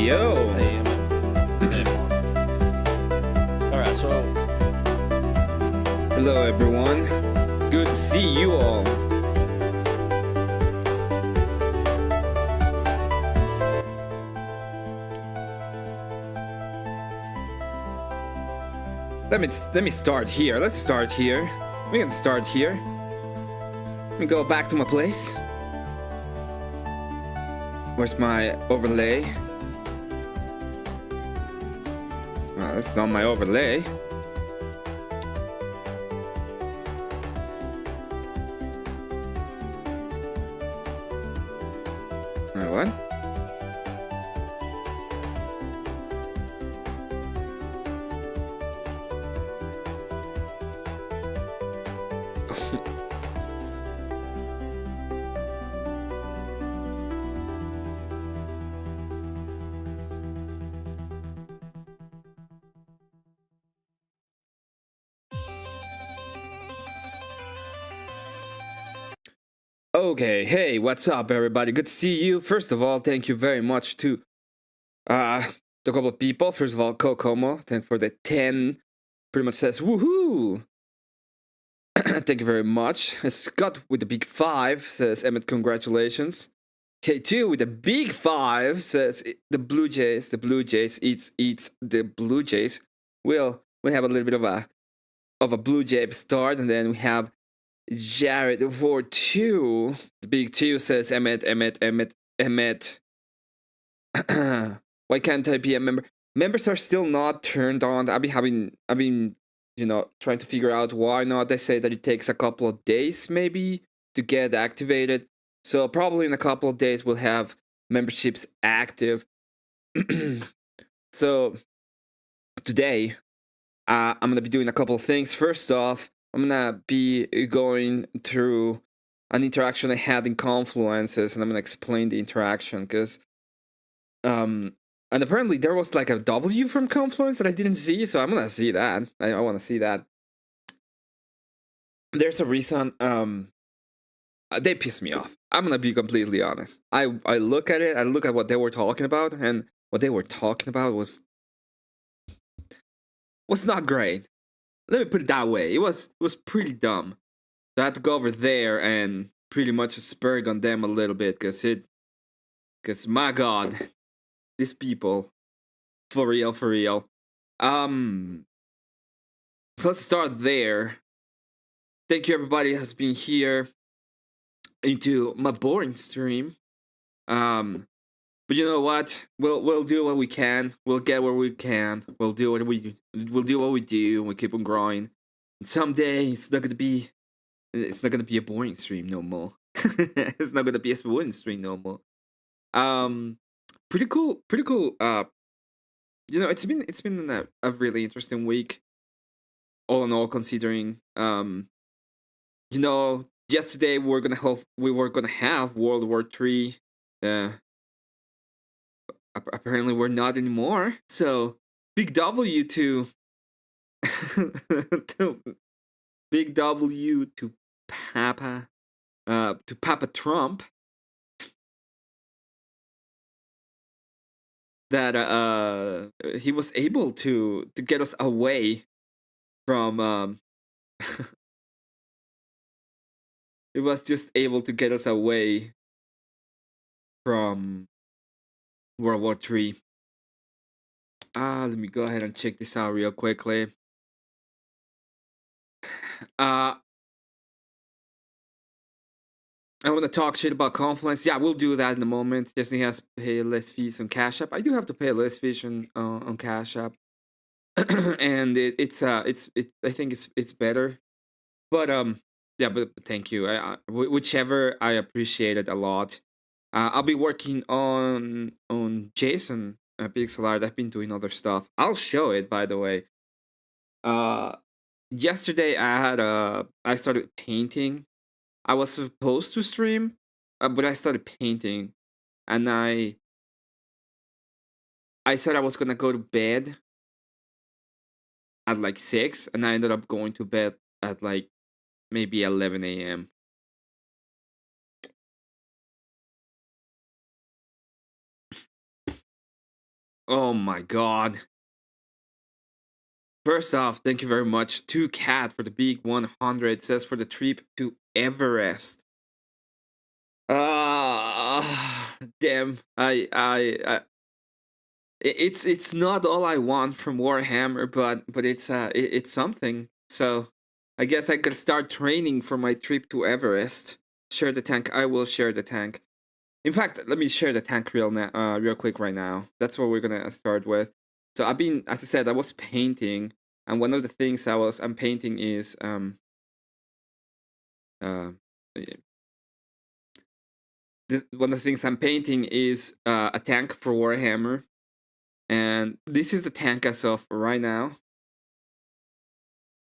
yo. Hey, Emmett. Hey, everyone. All right, so Hello, everyone. Good to see you all. Let me start here. Let's start here. We can start here. Let me go back to my place. Where's my overlay? Well, that's not my overlay. Wait, what? Okay, hey, what's up, everybody? Good to see you. First of all, thank you very much to a couple of people. First of all, Kokomo, thank for the 10. Pretty much says woohoo. Thank you very much. Scott with the big 5 says Emmet, congratulations. K2 with the big 5 says the Blue Jays eats the Blue Jays. We'll have a little bit of a Blue Jay start, and then we have Jared for 2. The big 2 says Emmet. Why can't I be a member? Members are still not turned on. I've been trying to figure out why not. They say that it takes a couple of days maybe to get activated. So probably in a couple of days we'll have memberships active. So today I'm gonna be doing a couple of things. First off, I'm gonna be going through an interaction I had in Confluences, and I'm gonna explain the interaction because and apparently there was like a W from Confluence that I didn't see, so I'm gonna see that. I want to see that. There's a reason. They piss me off. I'm gonna be completely honest. I look at it. I look at what they were talking about, and what they were talking about was not great. Let me put it that way. It was pretty dumb. So I had to go over there and pretty much spurg on them a little bit, because my God, these people, for real. So let's start there. Thank you, everybody has been here into my boring stream. But you know what? We'll do what we can. We'll get where we can. We'll do what we do. We keep on growing. And someday it's not gonna be a boring stream no more. It's not gonna be a boring stream no more. Pretty cool. It's been a really interesting week. All in all, considering yesterday we were gonna have World War III. Apparently we're not anymore. So big W to big W to Papa Trump. That he was able to get us away from he was just able to get us away from World War III. Let me go ahead and check this out real quickly. I want to talk shit about Confluence. Yeah, we'll do that in a moment. Disney has to pay less fees on Cash App. I do have to pay less fees on Cash App, and I think it's better. But yeah, but thank you. Whichever, I appreciate it a lot. I'll be working on JSON pixel art. I've been doing other stuff. I'll show it, by the way. Yesterday I started painting. I was supposed to stream, but I started painting, and I said I was gonna go to bed at like 6, and I ended up going to bed at like maybe 11 a.m. Oh my god. First off, thank you very much to Cat for the big 100. Says for the trip to Everest. Damn. It's not all I want from Warhammer, but it's something. So I guess I could start training for my trip to Everest. Share the tank. I will share the tank. In fact, let me share the tank real quick right now. That's what we're gonna start with. So I've been, as I said, I was painting, and one of the things I'm painting is uh, one of the things I'm painting is a tank for Warhammer, and this is the tank as of right now.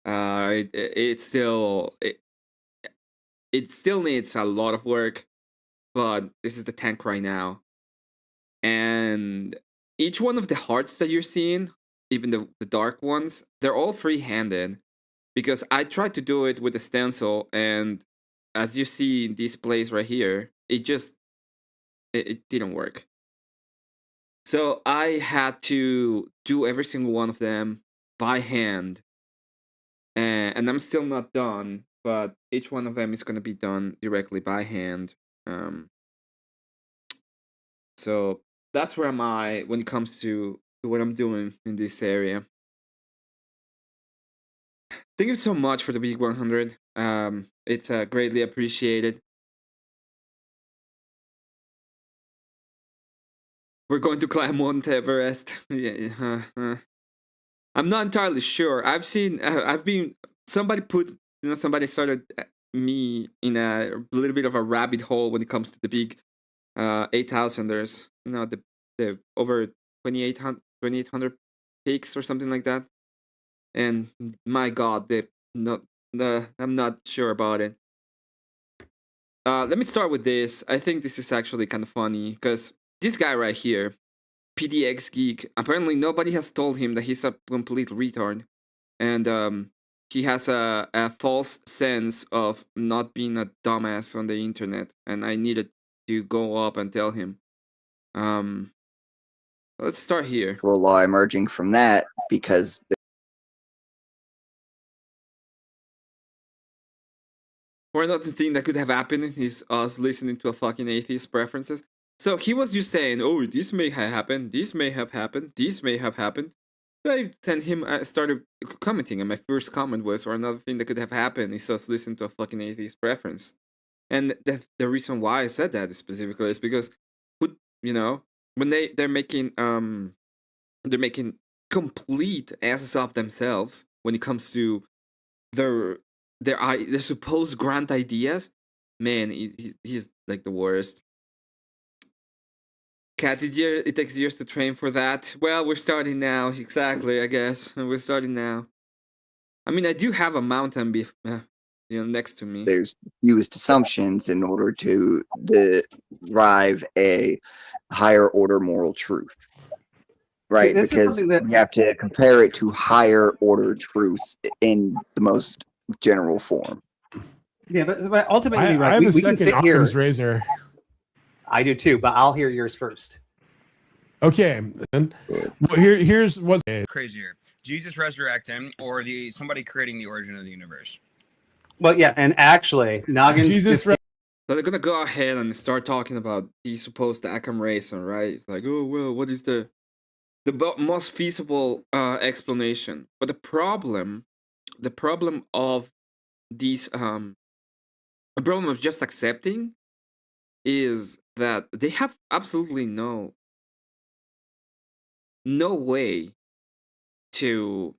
It still it still needs a lot of work, but this is the tank right now. And each one of the hearts that you're seeing, even the dark ones, they're all free-handed because I tried to do it with a stencil, and as you see in this place right here, it didn't work. So I had to do every single one of them by hand, and I'm still not done, but each one of them is going to be done directly by hand. So that's where am I when it comes to what I'm doing in this area. Thank you so much for the big 100. It's greatly appreciated. We're going to climb Mount Everest. Yeah, I'm not entirely sure. I've been. Somebody put. Somebody started me in a little bit of a rabbit hole when it comes to the big 8,000ers. The over 2,800 peaks or something like that. And my god, I'm not sure about it. Let me start with this. I think this is actually kind of funny because this guy right here, PDX Geek, apparently nobody has told him that he's a complete retard, and he has a false sense of not being a dumbass on the internet, and I needed to go up and tell him. Let's start here. Law emerging from that because Or another thing that could have happened is us listening to a fucking atheist preferences. So he was just saying, "Oh, this may have happened. This may have happened. This may have happened." So I sent him. I started commenting, and my first comment was, "Or another thing that could have happened is us listening to a fucking atheist preference." And the reason why I said that specifically is because, when they're making complete asses of themselves when it comes to their supposed grand ideas, man, he's like the worst. Cat, it takes years to train for that. Well, we're starting now. Exactly, I guess. We're starting now. I mean, I do have a mountain next to me. There's used assumptions in order to derive a higher order moral truth. Right, this is because something that you have to compare it to higher order truths in the most general form. Yeah, but ultimately, I right? have a We can second sit here. Occam's razor. I do too, but I'll hear yours first. Okay, then. Well, here's what's crazier: Jesus resurrecting, or somebody creating the origin of the universe. Well, yeah, and actually, Noggins Jesus. So they're gonna go ahead and start talking about the supposed Occam razor, right? It's like, oh well, what is the most feasible explanation? But the problem of these the problem of just accepting is that they have absolutely no way to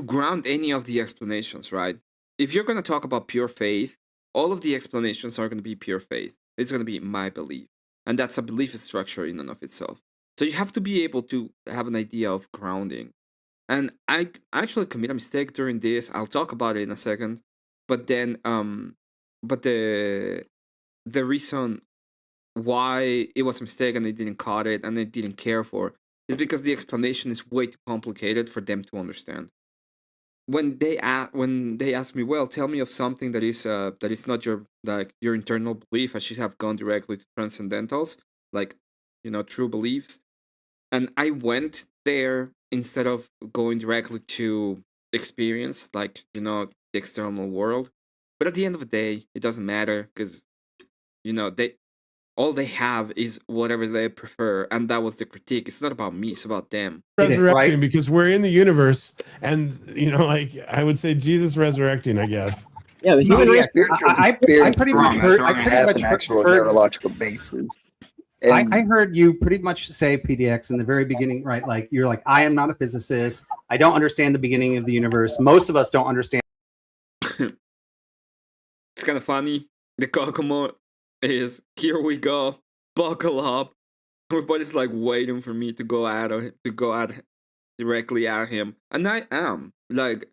ground any of the explanations, right? If you're going to talk about pure faith, all of the explanations are going to be pure faith. It's going to be my belief, and that's a belief structure in and of itself. So you have to be able to have an idea of grounding. And I actually commit a mistake during this. I'll talk about it in a second. But then but the reason why it was a mistake and they didn't caught it and they didn't care for is because the explanation is way too complicated for them to understand. when they ask me, well, tell me of something that is not your your internal belief, I should have gone directly to transcendentals, like true beliefs. And I went there instead of going directly to experience, like the external world. But at the end of the day, it doesn't matter because they all they have is whatever they prefer, and that was the critique. It's not about me; it's about them. Resurrecting Right? because we're in the universe, and like I would say, Jesus resurrecting. I guess. Yeah, the No, human yes, spiritual I experience pretty Wrong, much that's heard. wrong. I pretty have much an actual heard. neurological basis. And I heard you pretty much say PDX in the very beginning, right? Like you're like, I am not a physicist. I don't understand the beginning of the universe. Most of us don't understand. It's kind of funny. The Kokomo is here. We go. Buckle up. Everybody's like waiting for me to go directly at him, and I am like,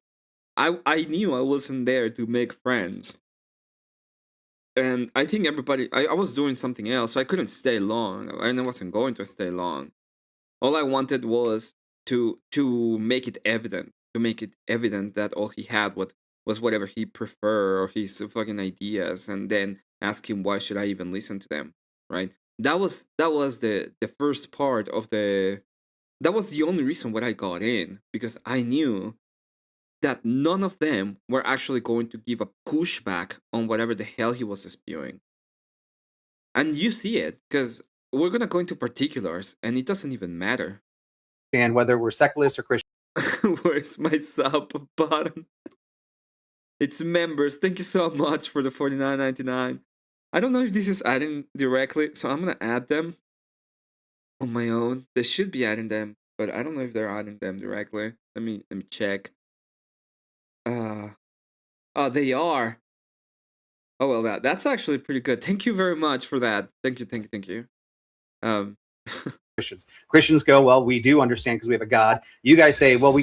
I knew I wasn't there to make friends, and I think everybody. I was doing something else, so I couldn't stay long, and I wasn't going to stay long. All I wanted was to make it evident, that all he had was whatever he preferred or his fucking ideas, and then ask him why should I even listen to them, right? That was the first part of the. That was the only reason why I got in, because I knew that none of them were actually going to give a pushback on whatever the hell he was spewing. And you see it, because we're gonna go into particulars, and it doesn't even matter. Whether we're secularists or Christians. Where's my sub button? It's members. Thank you so much for the $49.99. I don't know if this is adding directly, so I'm gonna add them on my own. They should be adding them, but I don't know if they're adding them directly. Let me check. Oh, they are. Oh well, that's actually pretty good. Thank you very much for that. Thank you. Um, Christians go, well, we do understand because we have a God. You guys say, well, we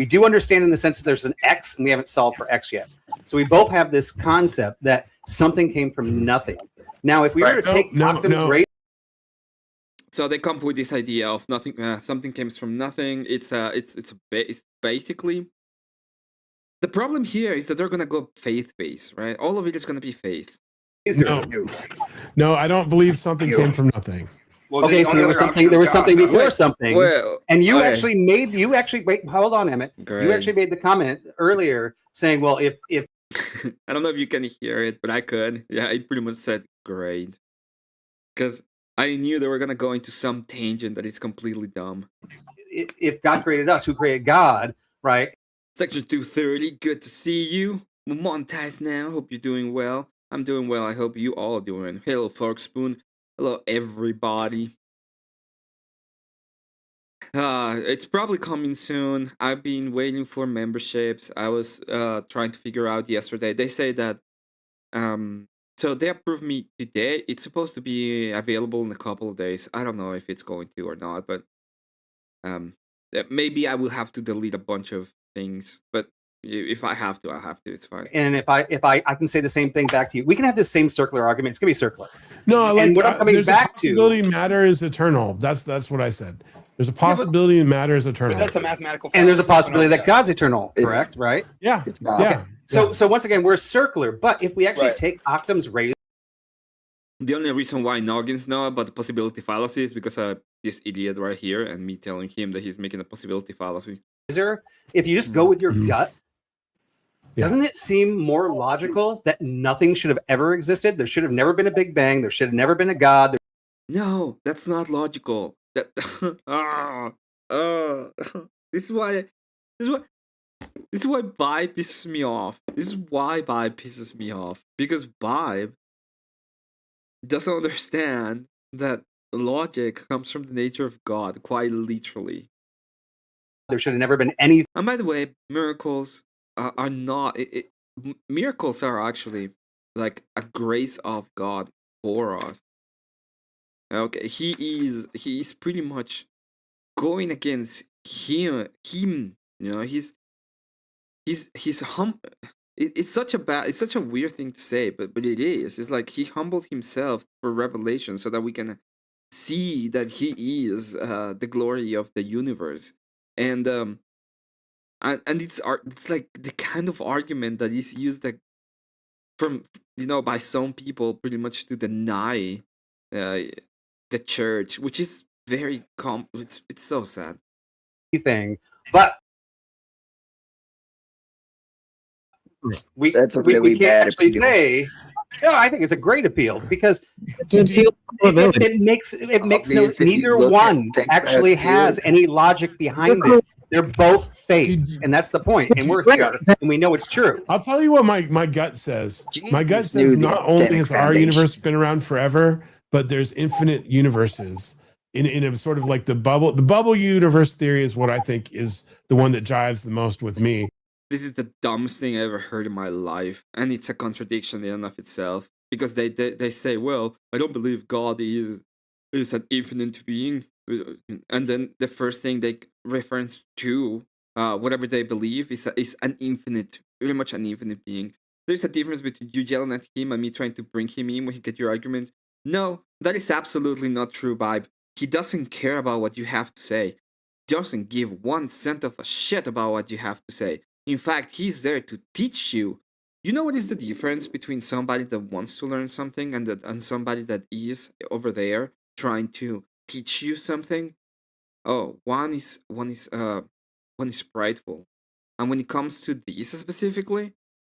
do understand in the sense that there's an X and we haven't solved for X yet. So we both have this concept that something came from nothing. Now, if we were to take Octam's rate. So they come up with this idea of nothing. Something comes from nothing. It's basically. The problem here is that they're gonna go faith-based, right? All of it is gonna be faith. No, I don't believe something came from nothing. Well, Okay, so there was something. There was something before something, and you actually made. You actually wait. Hold on, Emmett. Great. You actually made the comment earlier saying, "Well, if I don't know if you can hear it, but I could. Yeah, I pretty much said great, because I knew they were gonna go into some tangent that is completely dumb. if God created us, who created God, right?" Section 230. Good to see you. Montage now. Hope you're doing well. I'm doing well. I hope you all are doing. Hello, Fork Spoon. Hello, everybody. It's probably coming soon. I've been waiting for memberships. I was trying to figure out yesterday. They say that so they approved me today. It's supposed to be available in a couple of days. I don't know if it's going to or not, but maybe I will have to delete a bunch of things. But if I have to, I have to. It's fine. And if I can say the same thing back to you, we can have this same circular argument. It's gonna be circular. No, and what I'm coming there's back a possibility matter is eternal. That's what I said. There's a possibility matter is eternal. But that's a mathematical. And there's a possibility that God's eternal, correct? Right? Yeah. it's not. Yeah. So once again, we're circular. But if we actually take Octam's rate, The only reason why Noggins know about the possibility fallacy is because this idiot right here and me telling him that he's making a possibility fallacy. if you just go with your gut, Yeah. doesn't it seem more logical that nothing should have ever existed? There should have never been a Big Bang. There should have never been a God. No, that's not logical. That this is why Vibe pisses me off. This is why Vibe pisses me off, because Vibe doesn't understand that logic comes from the nature of God, quite literally. There should have never been any. And by the way, miracles are not. Miracles are actually like a grace of God for us. Okay, he is pretty much going against him. You know, he's It's such a weird thing to say, but it is. It's like he humbled himself for revelation so that we can see that he is the glory of the universe. And and it's like the kind of argument that is used like from by some people pretty much to deny the church, which is very it's so sad. Thing, but we That's a we really can't bad actually appeal. say. No, I think it's a great appeal because Do- it makes Obvious if you neither look at one things actually that has do. any logic behind it. They're both fake, Did- and that's the point. And we're here, and we know it's true. I'll tell you what my gut says. My gut Jesus knew says the not only epistemic has our foundation. universe been around forever, but there's infinite universes. In a sort of like the bubble universe theory is what I think is the one that jives the most with me. This is the dumbest thing I ever heard in my life, and it's a contradiction in and of itself. Because they say, well, I don't believe God is an infinite being, and then the first thing they reference to whatever they believe is an infinite, very much an infinite being. There's a difference between you yelling at him and me trying to bring him in when he get your argument. No, that is absolutely not true, Vibe. He doesn't care about what you have to say. He doesn't give 1 cent of a shit about what you have to say. In fact, he's there to teach you. You know what is the difference between somebody that wants to learn something and somebody that is over there trying to teach you something? Oh, one is prideful. And when it comes to this specifically,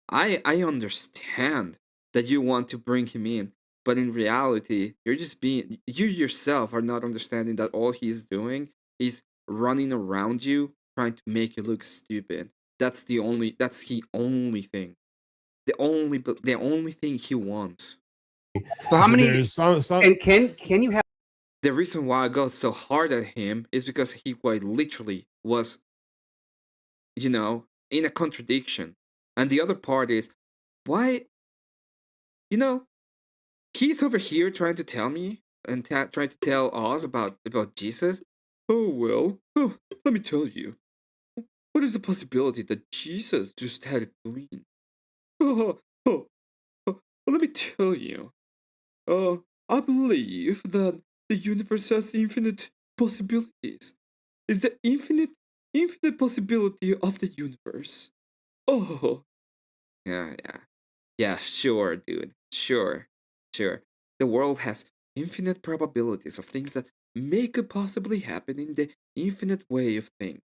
I understand that you want to bring him in, but in reality, you yourself are not understanding that all he's doing is running around you trying to make you look stupid. That's the only thing. The only thing he wants. So how many? There's some And can you have The reason why I go so hard at him is because he quite literally was, in a contradiction. And the other part is, why, he's over here trying to tell me and trying to tell us about Jesus. Oh, well, let me tell you. What is the possibility that Jesus just had a queen? Let me tell you. I believe that the universe has infinite possibilities. Is the infinite possibility of the universe. Oh. Yeah, sure, dude. Sure. The world has infinite probabilities of things that could possibly happen in the infinite way of things.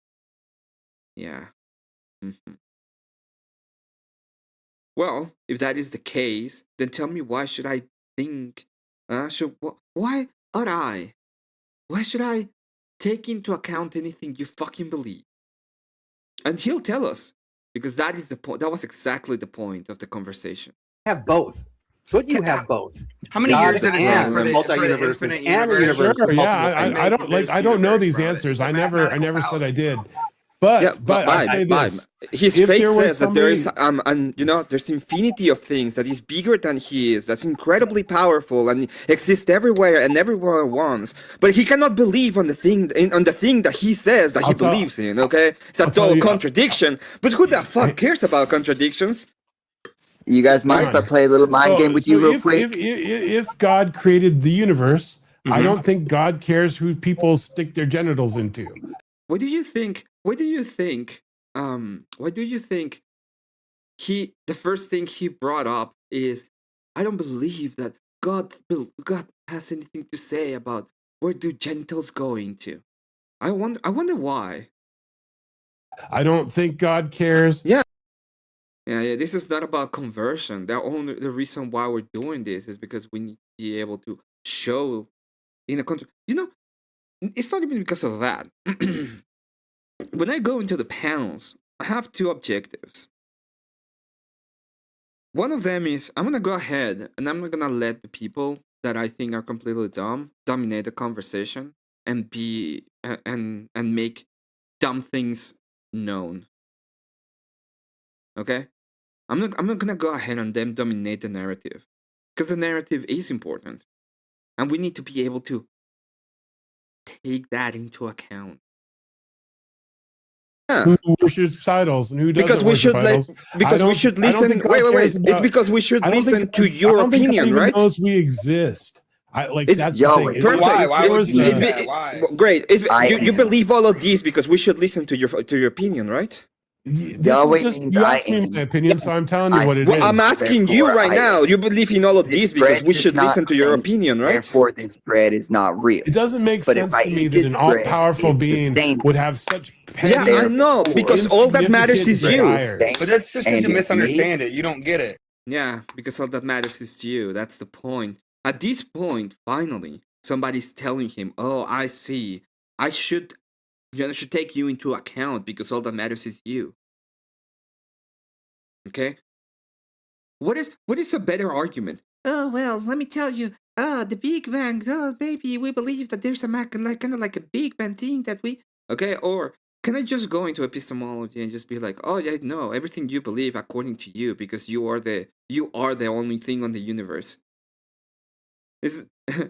Yeah. Well, if that is the case, then tell me why should I think? Why should I take into account anything you fucking believe? And he'll tell us, because that is the point. That was exactly the point of the conversation. have both? Could you have both? How many God years did it and take for the multi-universes infinite and the universe? universe Sure, with yeah, multiple things? I don't know these answers. I never said I did. But I say this. His If faith there was says that there is somebody- and there's infinity of things that is bigger than he is, that's incredibly powerful and exists everywhere and everywhere at once. But he cannot believe on the thing that he says that he believes in. Okay, it's a total contradiction. But who the fuck cares about contradictions? You guys mind if I play a little mind game with you real quick? If God created the universe, I don't think God cares who people stick their genitals into. Why do you think the first thing he brought up is, I don't believe that God has anything to say about where do genitals go into. I wonder why. I don't think God cares. Yeah, this is not about conversion. The reason why we're doing this is because we need to be able to show in a country. It's not even because of that. When I go into the panels, I have two objectives. One of them is I'm gonna go ahead and I'm not gonna let the people that I think are completely dumb dominate the conversation and be and make dumb things known. Okay? I'm not gonna go ahead and them dominate the narrative. Because the narrative is important. And we need to be able to take that into account. Who worships idols and who doesn't Because we worship should idols. because we should listen. Wait. It's because we should listen to your opinion, right? Knows we exist. That's the thing. Perfect. Why would you do It's that? Why? Great. You believe all of these because we should listen to your opinion, right? Yahweh means you I asked me am. my opinion, so I'm telling you what it is. Well, I'm asking you Therefore, right I now. am. You believe in all of This these because bread we does should not listen to your cleanse, opinion, right? Therefore, this bread is not real. It doesn't make But if sense I to me eat that this an bread, all-powerful it being sustains would me. have such Yeah, petty, I know, Therefore, because all that matters is insignificant you. desires. But that's just because And you if me, misunderstand it. You don't get it. Yeah, because all that matters is you. That's the point. At this point, finally, somebody's telling him, "Oh, I see. I should, should take you into account because all that matters is you." Okay. What is a better argument? Oh well, let me tell you. The Big Bang. Oh, baby, we believe that there's a kind of like a Big Bang thing that we. Okay, or can I just go into epistemology and just be like, oh yeah, no, everything you believe according to you because you are the only thing on the universe. Is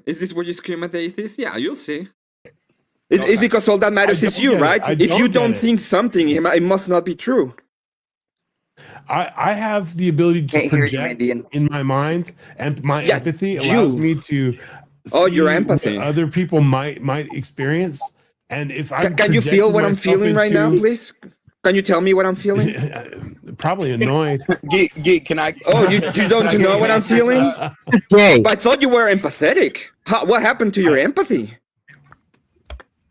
is this where you scream at the atheist? Yeah, you'll see. It's because all that matters is you, right? If you don't think something, it must not be true. I have the ability to Can't hear you, project Indian. in my mind, and my Yeah, empathy allows you. me to Oh, see your what empathy. other people might experience. And if I Can you feel what I'm feeling right now, please? Can you tell me what I'm feeling? Probably annoyed. Geek, can I? Oh, you don't know what I'm feeling? Gay. But I thought you were empathetic. What happened to your empathy?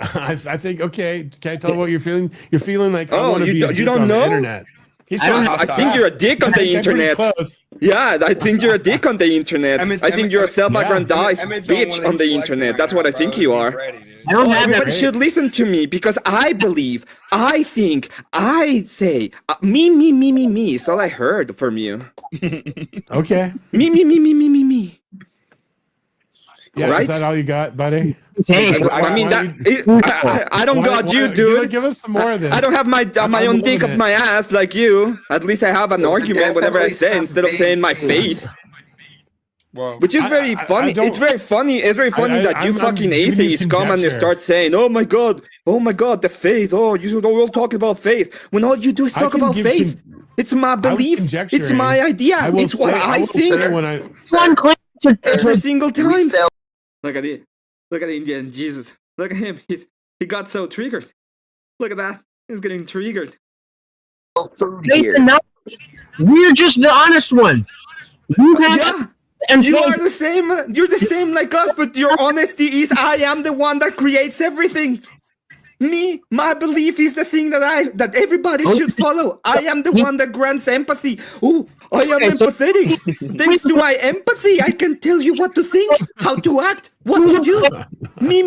I think, okay, can I tell what you're feeling? You're feeling like I Oh, want to be a you dick don't on the know? internet. He's I don't so have- I hostile. think you're a dick on the I'm pretty internet. close. Yeah, I think you're a dick on the internet. I think you're a self-aggrandized Emmett's on one bitch of on these the flexing internet. right That's now, what I bro. think you He's are. ready, dude. I don't Oh, have everybody that. should listen to me because I believe, I think, I say, me is all I heard from you. Okay. Me. Yeah, Right? is that all you got, buddy? Dang. I mean, Why- I don't got you, dude. Give us some more of this. I don't have my I'm own dick loving up it. my ass like you. At least I have an argument whenever I say instead of saying my faith. Whoa. Which is very I funny. don't- It's very funny. It's very funny I- that you I'm fucking giving you atheists come and you conjecture. start saying, "Oh my god, the faith. Oh, you don't all talk about faith." When all you do is I talk can about give faith. It's my was belief. It's conjecturing. my idea. I will It's what say- I will think say when I One claim to every single We time. sell Look at it. Look at the Indian Jesus. Look at him. He got so triggered. Look at that. He's getting triggered. food faith here. and knowledge. We're just the honest ones. You have Yeah. and You faith. are the same. You're the same like us, but your honesty is I am the one that creates everything. Me, my belief is the thing that everybody should follow. I am the one that grants empathy. Oh, I am Okay, so- empathetic. Thanks to my empathy, I can tell you what to think, how to act, what to do. Me.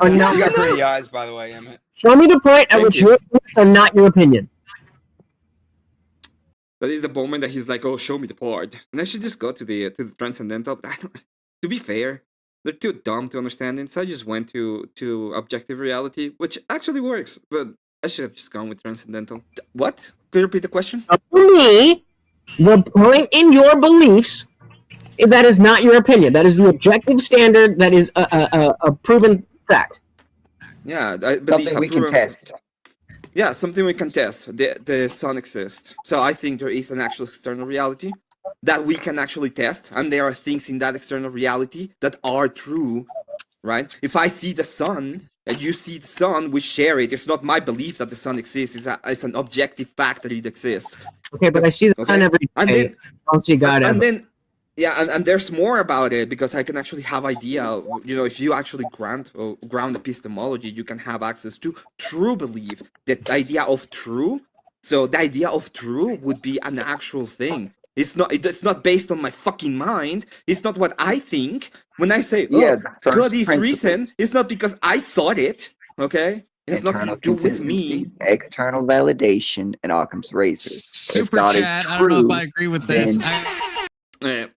Are not- You got pretty eyes, by the way, Emmett. Show me the point at Thank which you. your beliefs are not your opinion. That is the moment that he's like, "Oh, show me the part," and I should just go to the transcendental. But I don't. To be fair, they're too dumb to understand it, so I just went to objective reality, which actually works. But I should have just gone with transcendental. What? Could you repeat the question? For me, the point in your beliefs that is not your opinion. That is the objective standard. That is a proven fact. Yeah, I believe Something we can test. Yeah, something we can test. The sun exists. So I think there is an actual external reality that we can actually test, and there are things in that external reality that are true, right? If I see the sun and you see the sun, we share it. It's not my belief that the sun exists. It's an objective fact that it exists. Okay, but I see the sun Okay. every day. And then I don't see God ever. and then yeah, and there's more about it because I can actually have idea. If you actually ground epistemology, you can have access to true belief. The idea of true. So the idea of true would be an actual thing. It's not based on my fucking mind. It's not what I think. When I say, Yeah, "Oh, the first God is principle. reason," it's not because I thought it. Okay, it has nothing Internal to do with me. consistency, external validation, and Occam's razor. Super God is chat. I don't know if true, I agree with this. then-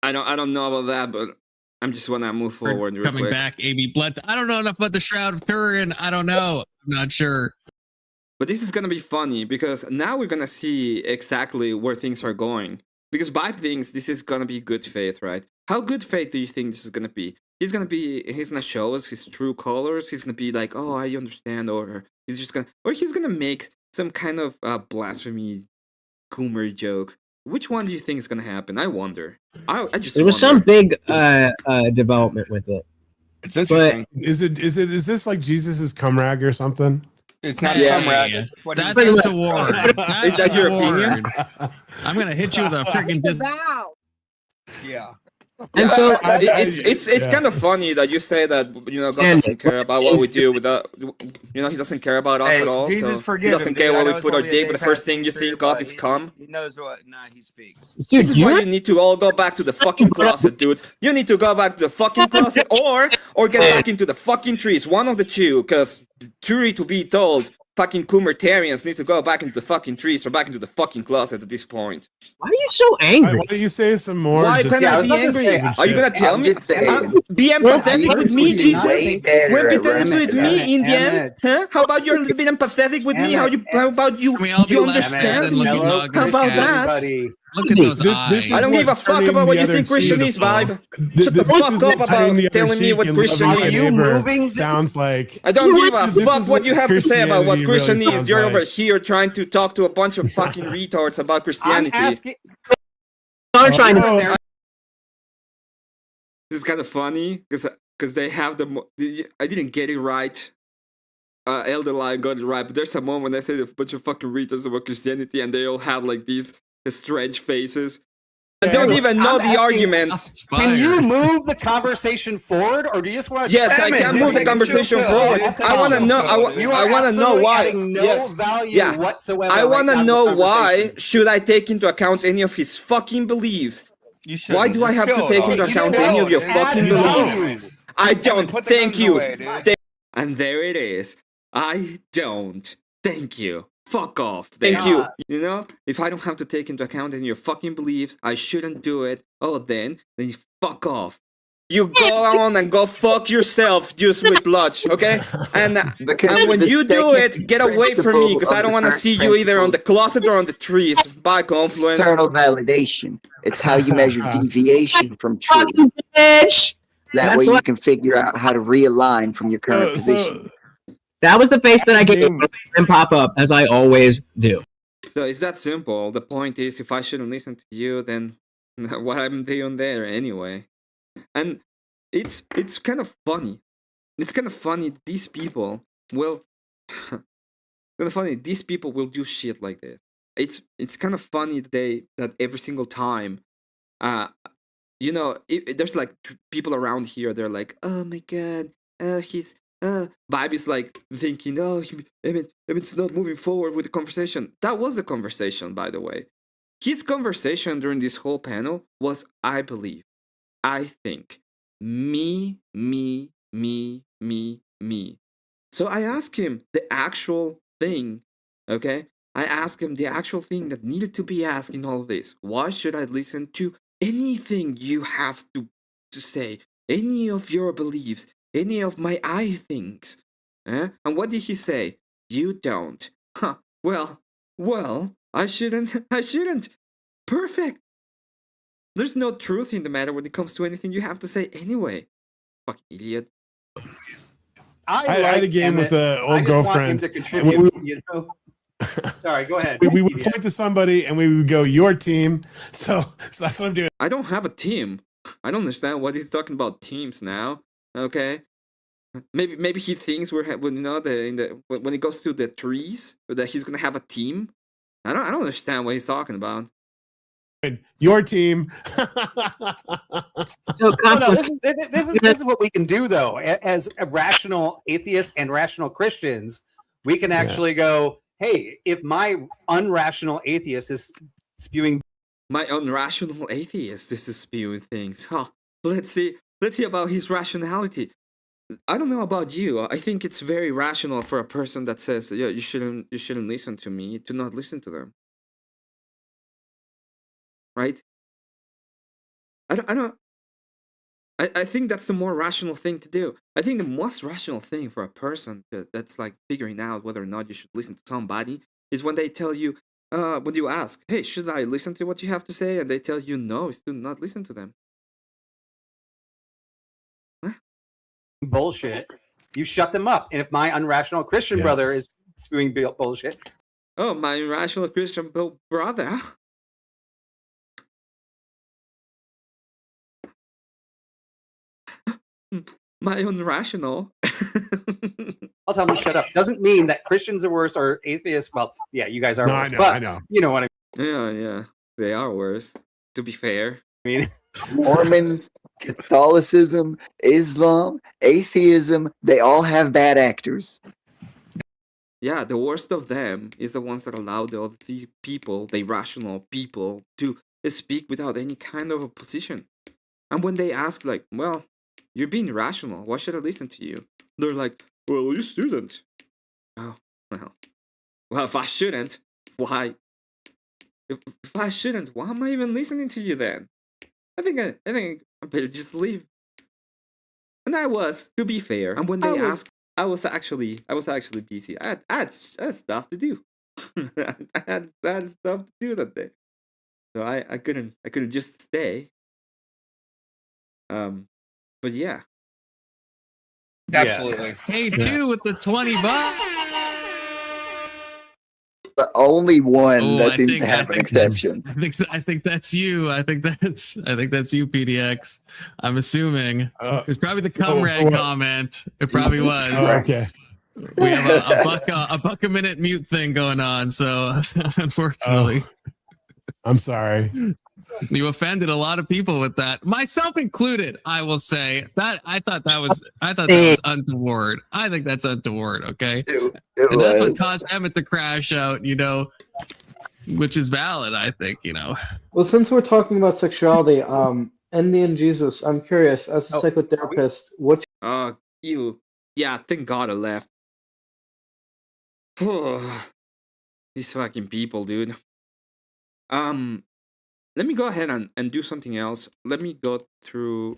I don't know about that, but I'm just wanna move forward real Coming quick. back, AB Blood. I don't know enough about the Shroud of Turin. I don't know. I'm not sure. But this is gonna be funny because now we're gonna see exactly where things are going. Because Bibe thinks this is gonna be good faith, right? How good faith do you think this is gonna be? He's gonna show us his true colors. He's gonna be like, "Oh, I understand," or he's gonna make some kind of blasphemy, Coomer joke. Which one do you think is gonna happen? I wonder. I just There was wonder. some big development with it. It's interesting. Is this like Jesus's cum rag or something? It's not Yeah. a comrade. That's what That's he- untoward. That's Is that your untoward. opinion? I'm gonna hit you with a freaking yeah. And so it's yeah. kind of funny that you say that God And- doesn't care about what we do with he doesn't care about us Hey, at all. Jesus So forgive he doesn't him, care dude. I where know we it's put our only a dick, day but the first past thing you history, think of but is cum. He knows what. Nah, he speaks. dude, This is you why you need to all go back to the fucking closet, dude. You need to go back to the fucking closet or get back into the fucking trees. One of the two, because truly to be told, fucking Coomertarians need to go back into the fucking trees or back into the fucking closet at this point. why are you so Why angry? don't you say some more? Why just- can Yeah, I I was be about to angry? say, Are you gonna tell I'm me? just saying. Be empathetic with me, You're Jesus. way better Be at empathetic with me, Emmett. Indian. Emmett. Huh? How about you're a little bit empathetic with me? How about you? Can we all be You less understand than me? looking Hello, dog How in the about cat? that? buddy. Look at those This eyes. is I don't like give a fuck turning about what the you other think Christian cheek. is, vibe. This Shut the is fuck like up turning about the other telling me cheek what and Christian loving Are my is. you neighbor moving? Sounds like I don't give a This fuck is what you have to say about what Christianity Christian really is. sounds You're like. over here trying to talk to a bunch of fucking retards about I'm Christianity. asking. Are trying to Oh, This is kind of funny because they have I didn't get it right. Elder Lion got it right, but there's a moment when I say a bunch of fucking retards about Christianity, and they all have like these strange faces. I don't even know I'm the asking- arguments. It's Can you fired. move the conversation forward, or do you just want to? Yes, I Emmett, can dude, move the dude, conversation chill, forward. dude. I want to know. You I are want to know absolutely why. adding no Yes. value Yeah. whatsoever. I want right to now know the why conversation. should I take into account any of his fucking beliefs? You Why shouldn't. do I Just have to chill, take dog. into You account chill, any of your dude. fucking Add beliefs? value. I don't. Emmett, put the Thank guns you. away, dude. And there it is. I don't. Thank you. Fuck off. Thank you. You know, if I don't have to take into account any of your fucking beliefs, I shouldn't do it. Oh, then you fuck off. You go on and go fuck yourself, you sweet lodge, okay? And when the you do second it, get away from me, because principle I of don't the want to first see you either on the principle closet or on the trees. By confluence. external validation. It's how you measure deviation from truth. fucking bitch. That That's way you what- can figure out how to realign from your current position. That was the face that I gave Game- and pop up as I always do. So it's that simple. The point is, if I shouldn't listen to you, then what I'm doing there anyway. And it's kind of funny. It's kind of funny. These people will. kind of funny. These people will do shit like this. It's kind of funny that every single time, there's like people around here. They're like, oh my god, he's. Vibe is like thinking, oh, Emmett's not moving forward with the conversation. That was the conversation, by the way. His conversation during this whole panel was, I believe, I think, me. So I asked him the actual thing, okay? I asked him the actual thing that needed to be asked in all of this. Why should I listen to anything you have to say? Any of your beliefs? Any of my I thinks? And what did he say? You don't. Huh. Well, I shouldn't. Perfect. There's no truth in the matter when it comes to anything you have to say anyway. Fucking idiot. I had a game with an I old just want him girlfriend. to contribute. You know. Sorry, go ahead. We would point to somebody and we would go, your team. So that's what I'm doing. I don't have a team. I don't understand what he's talking about teams now. Okay. Maybe he thinks when it goes to the trees that he's gonna have a team. I don't understand what he's talking about. Your team. So No, conflict. this is what we can do though. As rational atheists and rational Christians, we can actually go, hey, if my unrational atheist is spewing, My unrational atheist is spewing things. Huh. Let's see about his rationality. I don't know about you. I think it's very rational for a person that says, "Yeah, you shouldn't listen to me," to not listen to them. Right? I think that's the more rational thing to do. I think the most rational thing for a person that's like figuring out whether or not you should listen to somebody is when they tell you, when you ask, "Hey, should I listen to what you have to say?" and they tell you no, is to not listen to them. bullshit, you shut them up. And if my unrational Christian brother is spewing bullshit, Oh, my irrational Christian brother. my own rational. I'll tell them to shut up. Doesn't mean that Christians are worse or atheists. Well, yeah, you guys are No, worse. I know, but I know. you know what I Yeah, they are worse. To be fair. mean. Mormons, Catholicism, Islam, atheism, they all have bad actors. Yeah, the worst of them is the ones that allow the other people, the irrational people, to speak without any kind of opposition. And when they ask, like, well, you're being irrational, why should I listen to you? They're like, well, you shouldn't. Oh, well, if I shouldn't, why? If I shouldn't, why am I even listening to you then? I think I better just leave. And I was, to be fair. And when they asked, I was actually busy. I had stuff to do. I had stuff to do that day, so I couldn't just stay. But yeah, Absolutely. Hey, two with the $20. The only one Oh, that I seems think to I have an think that's exception. I think that's you. I think that's you, PDX. I'm assuming it's probably the for comrade what? comment. It probably was. Oh, okay. We have a buck a minute mute thing going on, so unfortunately, I'm sorry. you offended a lot of people with that, myself included. I will say that I thought that was untoward. I think that's untoward. Okay, It and that's what was. caused Emmett to crash out. Which is valid. I think. Well, since we're talking about sexuality, Andy and Jesus, I'm curious, as a Oh, psychotherapist, what's yeah, thank God I left. These fucking people, dude. Let me go ahead and do something else. Let me go through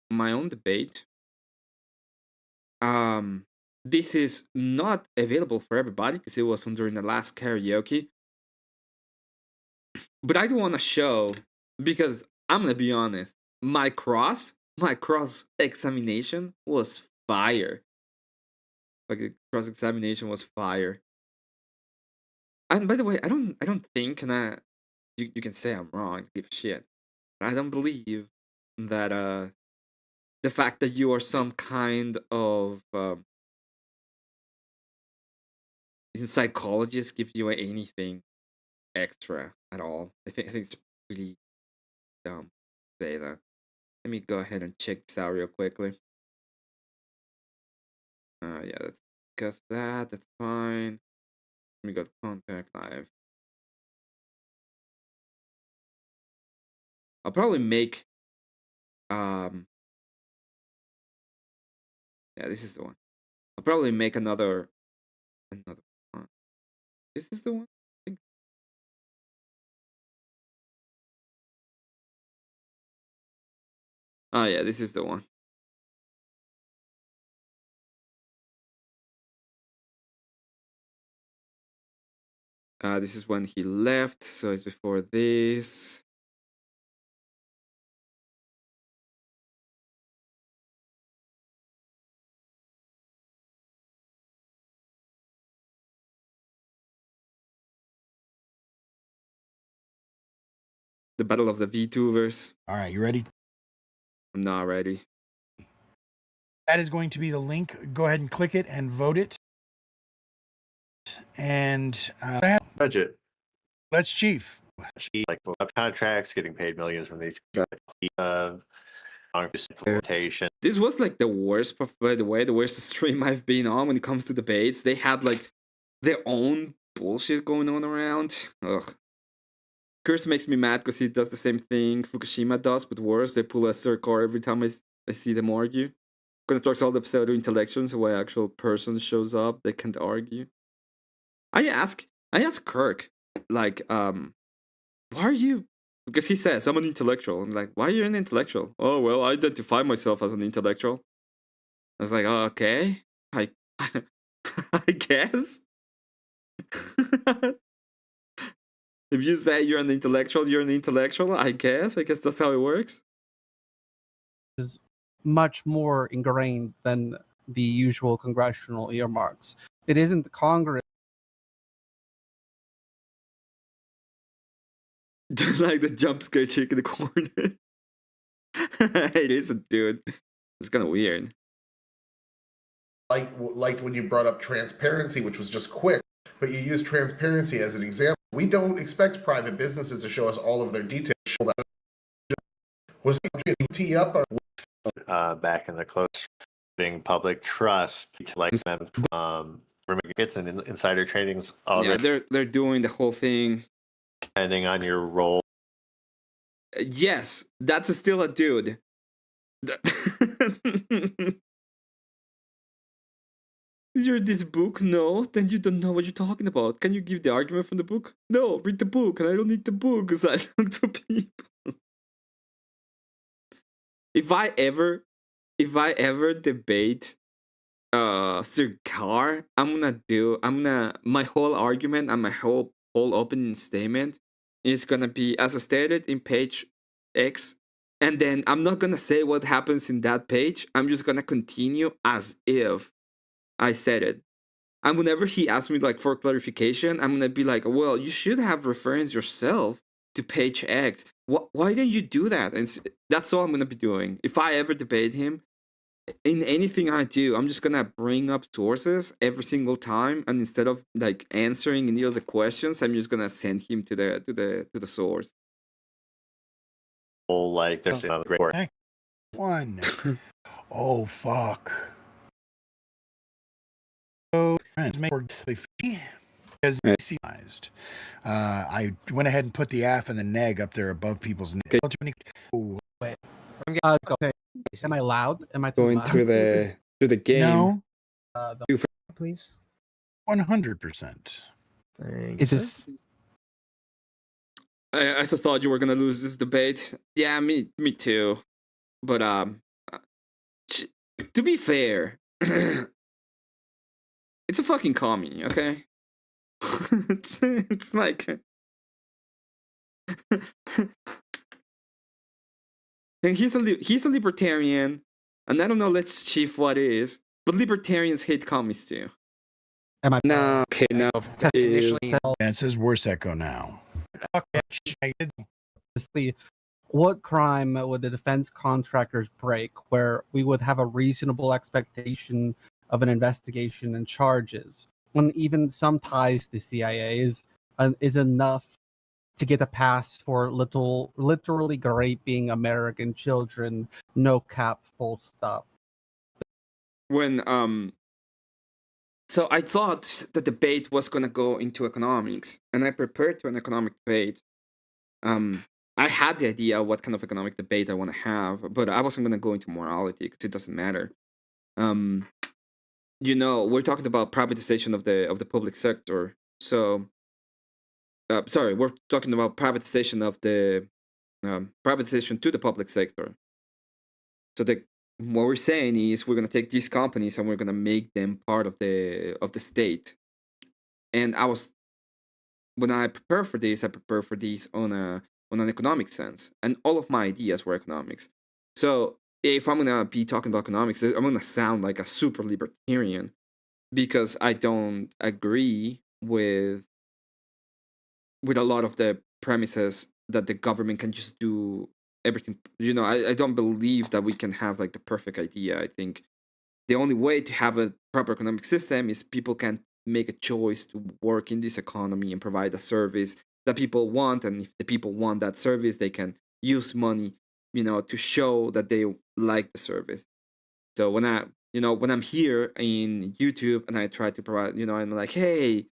my own debate. This is not available for everybody because it was during the last karaoke. But I do want to show, because I'm gonna be honest, my cross examination was fire. Like, the cross examination was fire. And by the way, I don't think, and you can say I'm wrong, give a shit. I don't believe that the fact that you are some kind of psychologist gives you anything extra at all. I think it's really dumb to say that. Let me go ahead and check this out real quickly. Yeah, that's because that's fine. Let me go to Contact Live. I'll probably make yeah, this is the one. I'll probably make another one. Is this the one? I think. Oh yeah, this is the one. This is when he left, so it's before this. The Battle of the VTubers. All right, you ready? I'm not ready. That is going to be the link. Go ahead and click it and vote it. And budget. let's Chief. Like web contracts, getting paid millions from these implementation. This was like the worst, by the way, the worst stream I've been on when it comes to debates. They had like their own bullshit going on around. Ugh. Curse makes me mad because he does the same thing Fukushima does, but worse. They pull a circle every time I see them argue. Gonna talk all the pseudo intellectuals, so why actual person shows up, they can't argue. I ask Kirk, like, why are you? Because he says I'm an intellectual. I'm like, why are you an intellectual? Oh well, I identify myself as an intellectual. I was like, oh, okay, I guess. If you say you're an intellectual, you're an intellectual. I guess that's how it works. Is much more ingrained than the usual congressional earmarks. It isn't the Congress. Like the jump scare chick in the corner. It isn't, dude. It's kind of weird. like when you brought up transparency, which was just quick, but you use transparency as an example. We don't expect private businesses to show us all of their details. Was tee up or back in the close public trust, like them, gets an insider tradings. Yeah, they're doing the whole thing. Depending on your role. Yes, that's still a dude. You're this book? No, then you don't know what you're talking about. Can you give the argument from the book? No, read the book, and I don't need the book because I talk to people. If I ever debate Sir Carr, my whole argument and my whole opening statement is gonna be as I stated in page X, and then I'm not gonna say what happens in that page. I'm just gonna continue as if I said it. And whenever he asks me like for clarification, I'm gonna be like, well, you should have referenced yourself to page X. Why didn't you do that? And that's all I'm gonna be doing. If I ever debate him, in anything I do, I'm just gonna bring up sources every single time, and instead of like answering any of the questions, I'm just gonna send him to the source. Like there's another great word. One. Oh fuck. So because I went ahead and put the af and the neg up there above people's neg. Wait. Okay. Am I loud? Am I going through the game? No. Please. 100%. Is this? I also thought you were gonna lose this debate. Yeah, me too. But to be fair, it's a fucking commie, okay? it's like and he's a libertarian, and I don't know. Let's chief what is, but libertarians hate commies too. Am I? No, okay, no. It says worse echo now. What crime would the defense contractors break where we would have a reasonable expectation of an investigation and charges when even some ties to the CIA is enough to get a pass for literally raping American children? No cap, full stop. When so I thought the debate was gonna go into economics, and I prepared to an economic debate. I had the idea of what kind of economic debate I want to have, but I wasn't gonna go into morality because it doesn't matter. We're talking about privatization of the public sector. So, sorry, we're talking about privatization of the privatization to the public sector. So what we're saying is we're gonna take these companies and we're gonna make them part of the state. And when I prepare for this, on an economic sense, and all of my ideas were economics. So if I'm gonna be talking about economics, I'm gonna sound like a super libertarian because I don't agree with a lot of the premises that the government can just do everything. I don't believe that we can have like the perfect idea. I think the only way to have a proper economic system is people can make a choice to work in this economy and provide a service that people want, and if the people want that service, they can use money, to show that they like the service. So when I'm here in YouTube and I try to provide, I'm like, hey,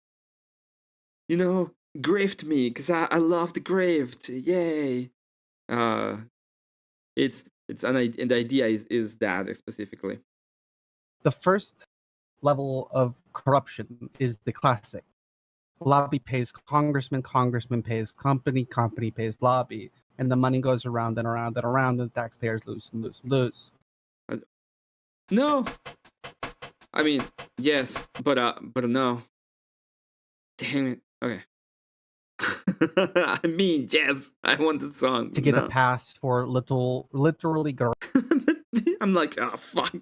grift me because I love the grift, yay. And the idea is that specifically. The first level of corruption is the classic. Lobby pays congressman, congressman pays company, company pays lobby, and the money goes around and around and around, and the taxpayers lose and lose and lose. No. I mean, yes, but no. Damn it. Okay. I mean, yes, I want the song. To get a pass for literally I'm like, oh, fuck.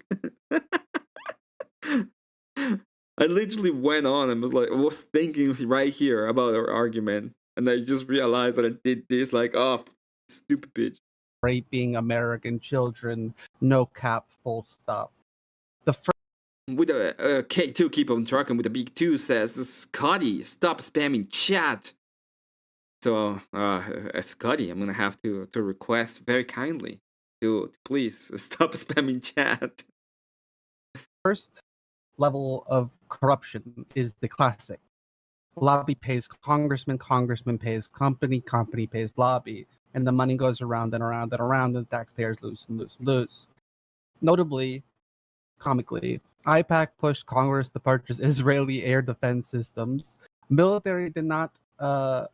I literally went on and was thinking right here about our argument, and I just realized that I did this, like, oh, stupid bitch. Raping American children, no cap, full stop. The first with a K2 keep on trucking with a big 2 says, Scotty, stop spamming chat. So, Scotty, I'm gonna have to request very kindly to please stop spamming chat. First level of corruption is the classic. Lobby pays congressman, congressman pays company, company pays lobby, and the money goes around and around and around, and taxpayers lose and lose and lose. Notably, comically, IPAC pushed Congress to purchase Israeli air defense systems. Military did not.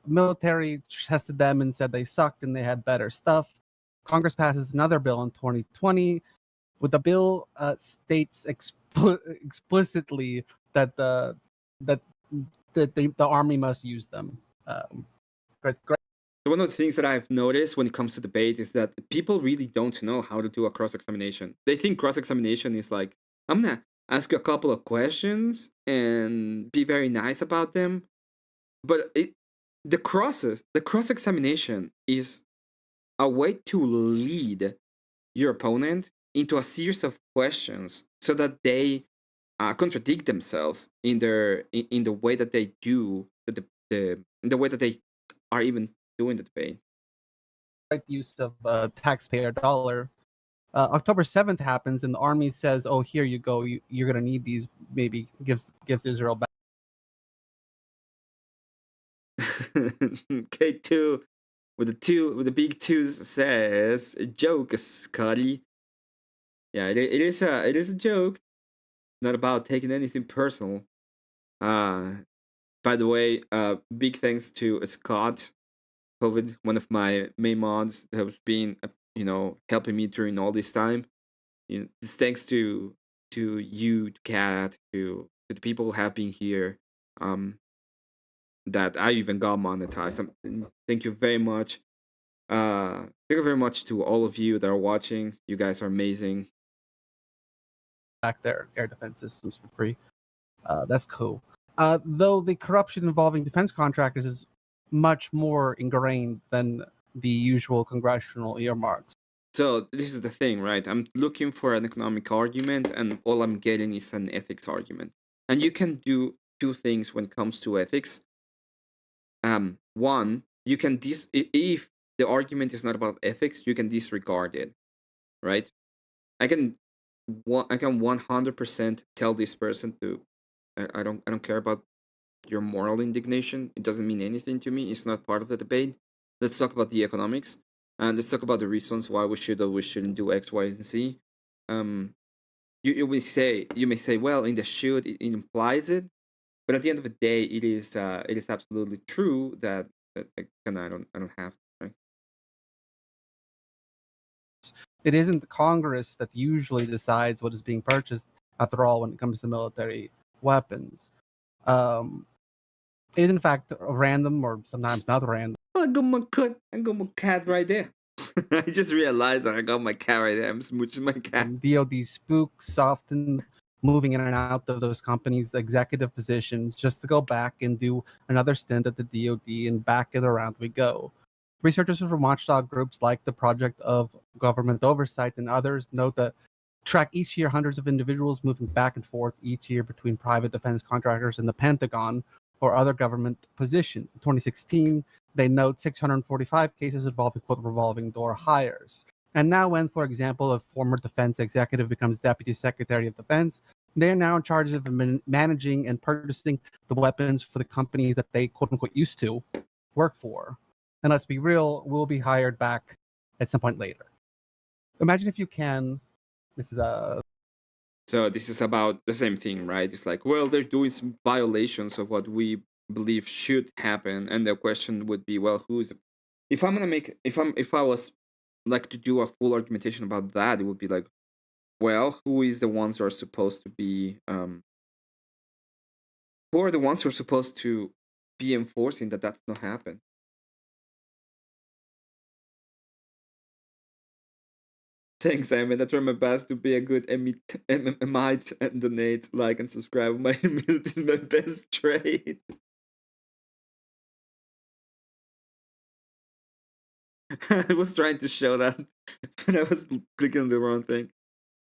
Military tested them and said they sucked and they had better stuff. Congress passes another bill in 2020. With the bill states explicitly that the army must use them. Great. One of the things that I've noticed when it comes to debate is that people really don't know how to do a cross-examination. They think cross-examination is like, I'm gonna ask you a couple of questions and be very nice about them. But the cross-examination is a way to lead your opponent into a series of questions so that they contradict themselves in the way that they do in the way that they are even doing the debate. Right use of taxpayer dollar. October 7th happens, and the army says, "Oh, here you go. You're gonna need these." Maybe gives Israel back. K2 with the big 2s says, "Joke, Scotty." Yeah, it is a joke. Not about taking anything personal. By the way, big thanks to Scott COVID, one of my main mods that has been helping me during all this time. Thanks to you, to Kat, to the people who have been here. That I even got monetized. Thank you very much. Thank you very much to all of you that are watching. You guys are amazing. Back their air defense systems for free. That's cool. Though the corruption involving defense contractors is much more ingrained than the usual congressional earmarks. So this is the thing, right? I'm looking for an economic argument, and all I'm getting is an ethics argument. And you can do two things when it comes to ethics. One, you can if the argument is not about ethics, you can disregard it, right? I can 100% tell this person to, I don't care about your moral indignation. It doesn't mean anything to me. It's not part of the debate. Let's talk about the economics, and let's talk about the reasons why we should or we shouldn't do X, Y, and Z. You may say, well, in the should it implies it, but at the end of the day, it is absolutely true that I don't have to, right? It isn't the Congress that usually decides what is being purchased. After all, when it comes to military weapons, it is in fact random, or sometimes not random. I got my cat right there. I just realized I got my cat right there. I'm smooching my cat. DoD spooks often moving in and out of those companies' executive positions just to go back and do another stint at the DoD, and back and around we go. Researchers from watchdog groups like the Project of Government Oversight and others note that track each year hundreds of individuals moving back and forth each year between private defense contractors and the Pentagon or other government positions. In 2016, they note 645 cases involving quote revolving door hires. And now when, for example, a former defense executive becomes Deputy Secretary of Defense, they are now in charge of managing and purchasing the weapons for the companies that they quote unquote used to work for. And let's be real, we'll be hired back at some point later. Imagine if you can, this is a... So this is about the same thing, right? It's like, well, they're doing some violations of what we believe should happen, and the question would be, well, who's... If I was like to do a full argumentation about that, it would be like, well, who is the ones who are supposed to be who are the ones who are supposed to be enforcing that that's not happen? Thanks, Emmett. I try my best to be a good Emmite and donate, like, and subscribe. My humility is my best trait. I was trying to show that, but I was clicking on the wrong thing.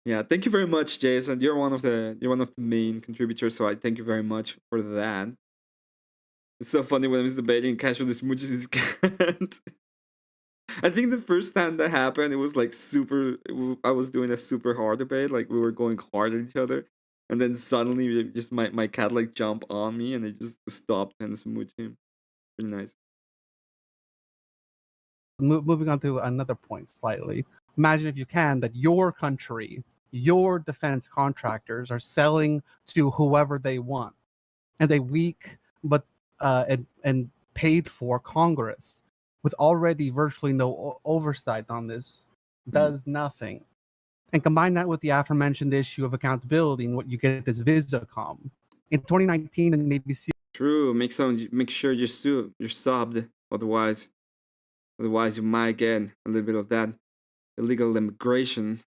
Yeah, thank you very much, Jason. You're one of the main contributors, so I thank you very much for that. It's so funny when I was debating casual smooches is can't. I think the first time that happened, it was like super. I was doing a super hard debate, like we were going hard at each other, and then suddenly, just my cat like jump on me, and it just stopped and smooch him. Really nice. Moving on to another point slightly. Imagine if you can that your country, your defense contractors are selling to whoever they want, and a weak but and paid for Congress with already virtually no oversight on this does nothing. And combine that with the aforementioned issue of accountability, and what you get is Visacom. In 2019, and maybe True. Make sure you're subbed. Otherwise you might get a little bit of that illegal immigration.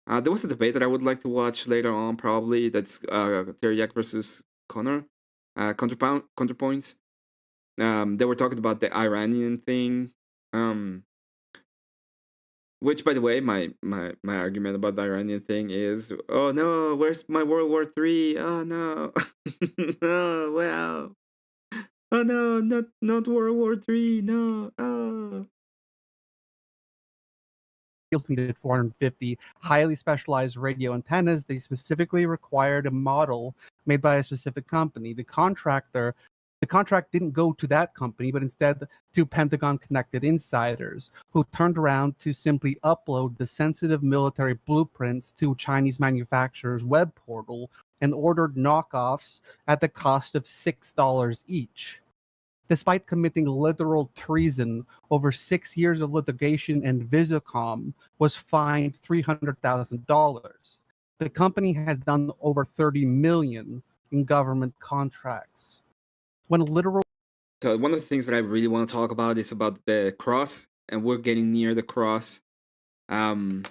There was a debate that I would like to watch later on, probably. That's Teriak versus Connor. Counterpoints. They were talking about the Iranian thing. Which, by the way, my argument about the Iranian thing is, oh no, where's my World War III? Oh no, oh wow, oh no, not World War III, no, oh. needed 450 highly specialized radio antennas. They specifically required a model made by a specific company. The contract didn't go to that company, but instead to Pentagon connected insiders who turned around to simply upload the sensitive military blueprints to Chinese manufacturers' web portal and ordered knockoffs at the cost of $6 each. Despite committing literal treason, over 6 years of litigation, and Visacom was fined $300,000. The company has done over $30 million in government contracts. When literal. So one of the things that I really want to talk about is about the cross, and we're getting near the cross. I'm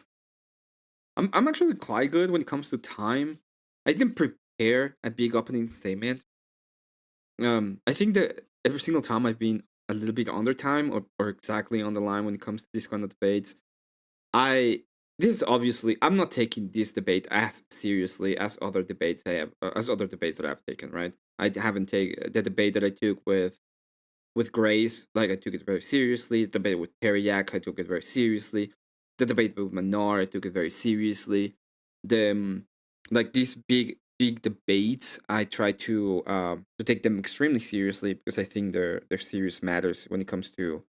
actually quite good when it comes to time. I didn't prepare a big opening statement. I think that every single time I've been a little bit under time or exactly on the line when it comes to this kind of debates. I'm not taking this debate as seriously as other debates that I've taken, right? I haven't taken the debate that I took with Grace, like I took it very seriously. The debate with Teriak, I took it very seriously. The debate with Manar, I took it very seriously. Like these big debates, I try to take them extremely seriously because I think they're serious matters when it comes to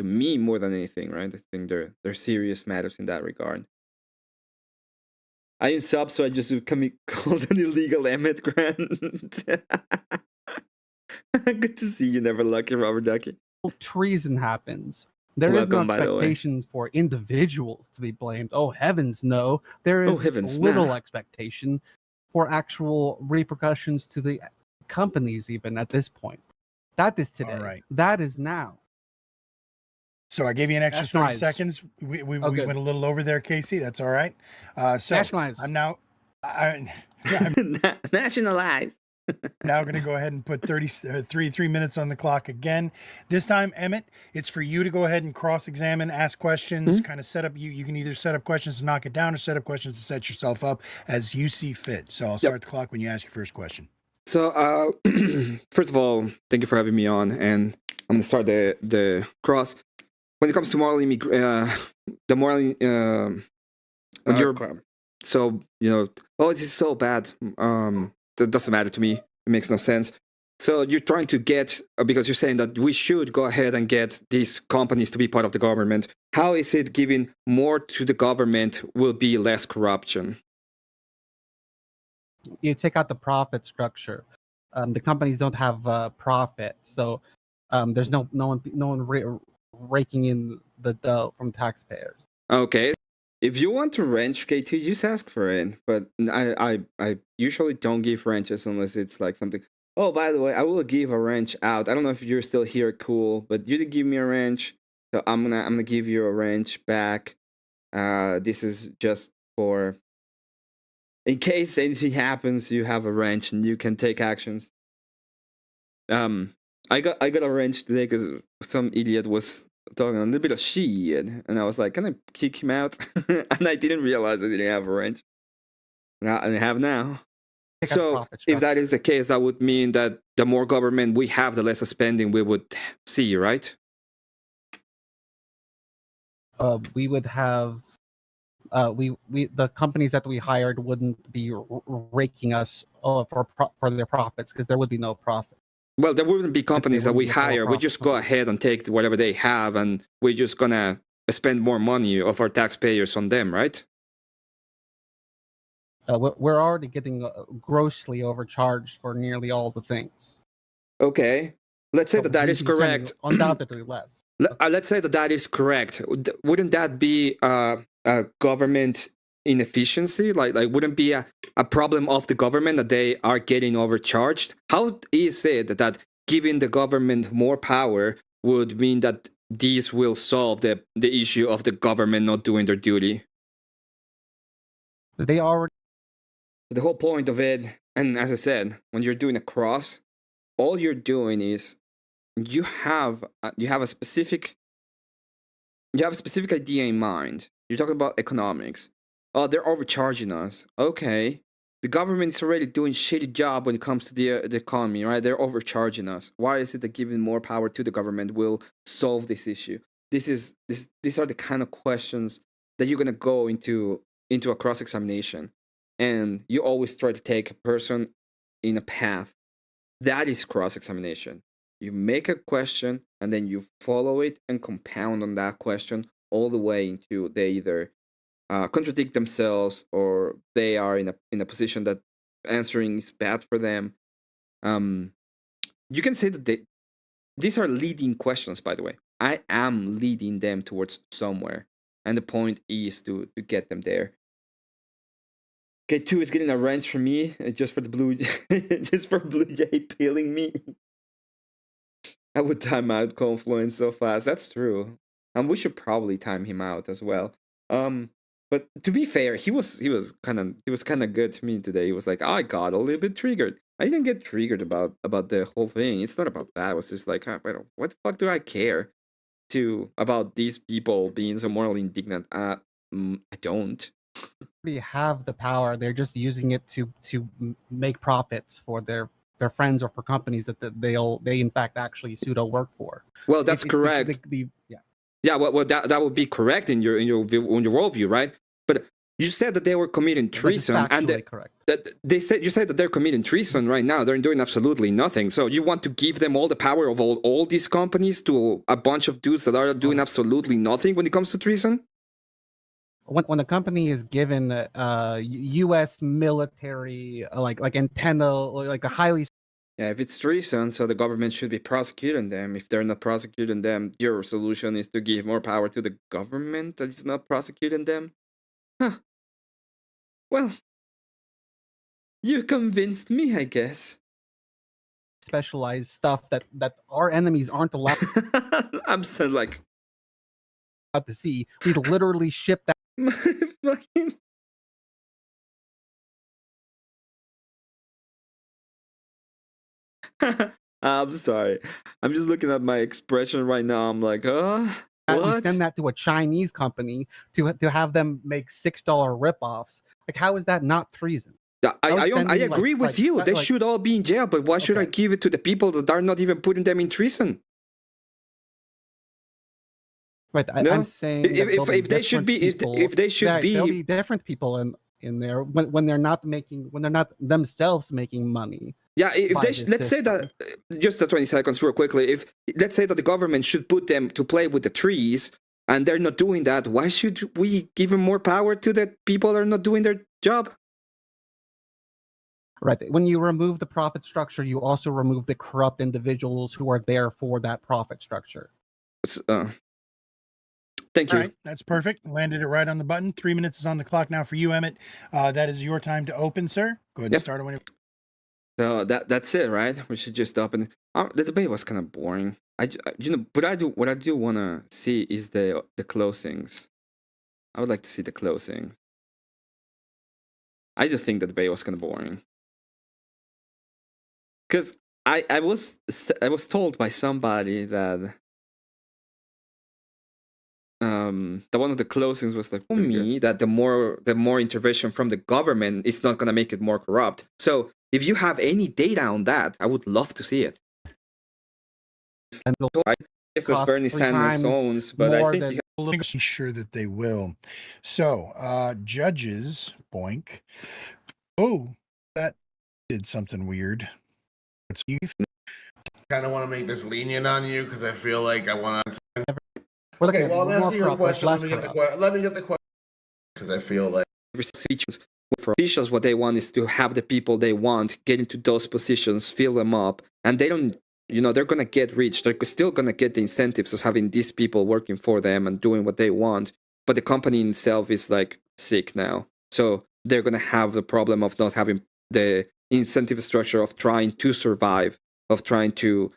me more than anything, right? I think they're serious matters in that regard. I am sub, so I just become called an illegal Emmet grant. Good to see you, never lucky, Robert Ducky. Treason happens, there is no expectation for individuals to be blamed. Oh heavens, no. There is little expectation for actual repercussions to the companies, even at this point. That is today. All right. That is now. So I gave you an extra 30 seconds. We went a little over there, Casey. That's all right. So Nationalize. I'm now. Nationalize. Now going to go ahead and put 3 minutes on the clock again. This time, Emmett, it's for you to go ahead and cross-examine, ask questions, kind of set up. You can either set up questions to knock it down or set up questions to set yourself up as you see fit. So I'll start the clock when you ask your first question. So, first of all, thank you for having me on, and I'm going to start the cross. When it comes to the moral, so, this is so bad. That doesn't matter to me. It makes no sense. So you're trying to get, because you're saying that we should go ahead and get these companies to be part of the government. How is it giving more to the government will be less corruption? You take out the profit structure. The companies don't have profit, so there's no one raking in the dough from taxpayers. Okay. If you want to wrench K2, just ask for it. But I usually don't give wrenches unless it's like something. Oh, by the way, I will give a wrench out. I don't know if you're still here, cool, but you did give me a wrench, so I'm gonna give you a wrench back. This is just for in case anything happens, you have a wrench and you can take actions. I got a wrench today because some idiot was talking a little bit of shit, and I was like, can I kick him out? And I didn't realize I didn't have a wrench. I have now. Take out So profit if that structure. is the case, that would mean that the more government we have, the less spending we would see, right? We would have we the companies that we hired wouldn't be raking us for their profits because there would be no profit. Well, there wouldn't be companies that wouldn't we be a hire. We for-profit just go company. ahead and take whatever they have, and we're just gonna spend more money of our taxpayers on them, right? We're already getting grossly overcharged for nearly all the things. Okay. Let's say So that that we is should be spending correct. undoubtedly less. Let's say that that is correct. Wouldn't that be a government inefficiency? Like wouldn't be a problem of the government that they are getting overcharged? How is it that giving the government more power would mean that these will solve the issue of the government not doing their duty? They already The whole point of it, and as I said, when you're doing a cross, all you're doing is you have a specific idea in mind. You're talking about economics. Oh, they're overcharging us. Okay, the government is already doing shitty job when it comes to the economy, right? They're overcharging us. Why is it that giving more power to the government will solve this issue? These are the kind of questions that you're gonna go into a cross examination, and you always try to take a person in a path. That is cross examination. You make a question and then you follow it and compound on that question all the way into they either contradict themselves or they are in a position that answering is bad for them. You can say that these are leading questions, by the way. I am leading them towards somewhere, and the point is to get them there. K2 is getting a wrench from me just for the blue, just for Blue Jay peeling me. I would time out Confluence so fast. That's true. And we should probably time him out as well. But to be fair, he was kind of good to me today. He was like, I got a little bit triggered. I didn't get triggered about the whole thing. It's not about that. It was just like, what the fuck do I care about these people being so morally indignant? I don't. have the power. They're just using it to make profits for their friends or for companies that they in fact actually pseudo work for. Well, that's correct. Yeah, well, that would be correct in your worldview, right? But you said that they were committing treason, and correct. You said that they're committing treason right now. They're doing absolutely nothing. So you want to give them all the power of all these companies to a bunch of dudes that are doing absolutely nothing when it comes to treason? When a company is given U.S. military like antenna, like a highly Yeah, if it's treason, so the government should be prosecuting them. If they're not prosecuting them, your solution is to give more power to the government that is not prosecuting them? Huh. Well, you convinced me, I guess. specialized stuff that our enemies aren't allowed I'm so like to see. We literally ship that. fucking. I'm sorry. I'm just looking at my expression right now. I'm like, what? We send that to a Chinese company to have them make $6 ripoffs. Like, how is that not treason? I agree with you. They should all be in jail, but why should I give it to the people that are not even putting them in treason? Right, I'm saying if they should be, there'll be different people in there when they're not themselves making money. Yeah, if they let's say that just the 20 seconds real quickly. If let's say that the government should put them to play with the trees, and they're not doing that, why should we give them more power to the people that are not doing their job? Right. When you remove the profit structure, you also remove the corrupt individuals who are there for that profit structure. Thank you. All right, that's perfect. Landed it right on the button. 3 minutes is on the clock now for you, Emmett. That is your time to open, sir. Go ahead and start it when. So that's it, right? We should just open. The debate was kind of boring. What I do want to see is the closings. I would like to see the closings. I just think the debate was kind of boring. Because I was told by somebody that one of the closings was like, me that the more intervention from the government is not gonna make it more corrupt. So if you have any data on that, I would love to see it. And I guess that's cost Bernie 3 Sanders' times owns, but I more think than- you Be sure that they will. So, judges, boink. Oh, that did something weird. It's you. Kind of want to make this lenient on you because I feel like I want to. We're looking Okay, at well, I'm more asking you a corrupt, question. less Let me get corrupt. the question because I feel like for officials, what they want is to have the people they want get into those positions, fill them up, and they don't. They're gonna get rich. They're still gonna get the incentives of having these people working for them and doing what they want. But the company itself is like sick now, so they're gonna have the problem of not having the incentive structure of trying to survive, of trying to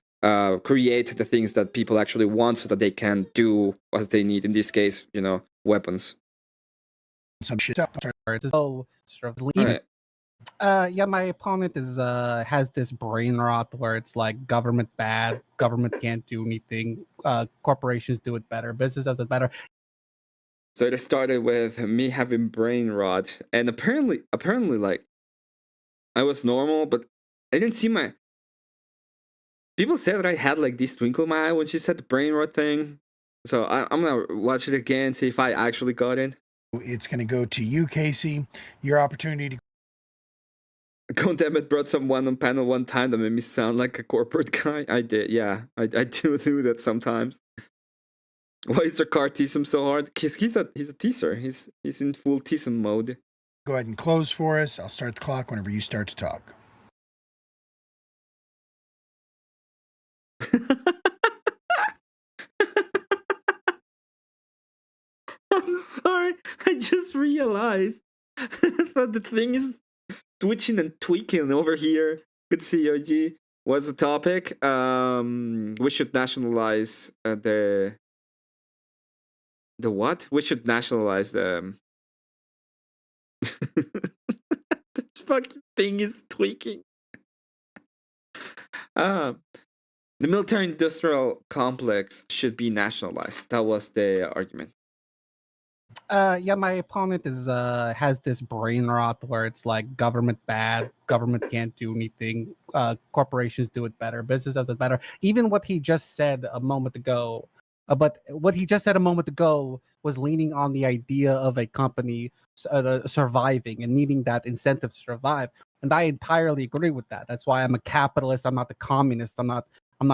create the things that people actually want, so that they can do what they need. In this case, weapons. Some shit. So, sort of leaving. Yeah, my opponent is has this brain rot where it's like government bad, government can't do anything, corporations do it better, business does it better. So it started with me having brain rot, and apparently, like, I was normal, but I didn't see my. People said that I had like this twinkle in my eye when she said the brain rot thing. So I'm gonna watch it again, see if I actually got it. It's gonna go to you, Casey. Your opportunity to. Contempt brought someone on panel one time that made me sound like a corporate guy. I did, yeah. I do that sometimes. Why is their car tease him so hard? Because he's a teaser. He's in full teaser mode. Go ahead and close for us. I'll start the clock whenever you start to talk. I'm sorry. I just realized that the thing is twitching and tweaking over here. Good to see you, OG. What's the topic? We should nationalize the what? We should nationalize the. This fucking thing is tweaking. The military-industrial complex should be nationalized. That was the argument. Yeah, my opponent is has this brain rot where it's like government bad, government can't do anything, corporations do it better, business does it better. Even what he just said a moment ago, but what he just said a moment ago was leaning on the idea of a company surviving and needing that incentive to survive, and I entirely agree with that. That's why I'm a capitalist. I'm not a communist. I'm not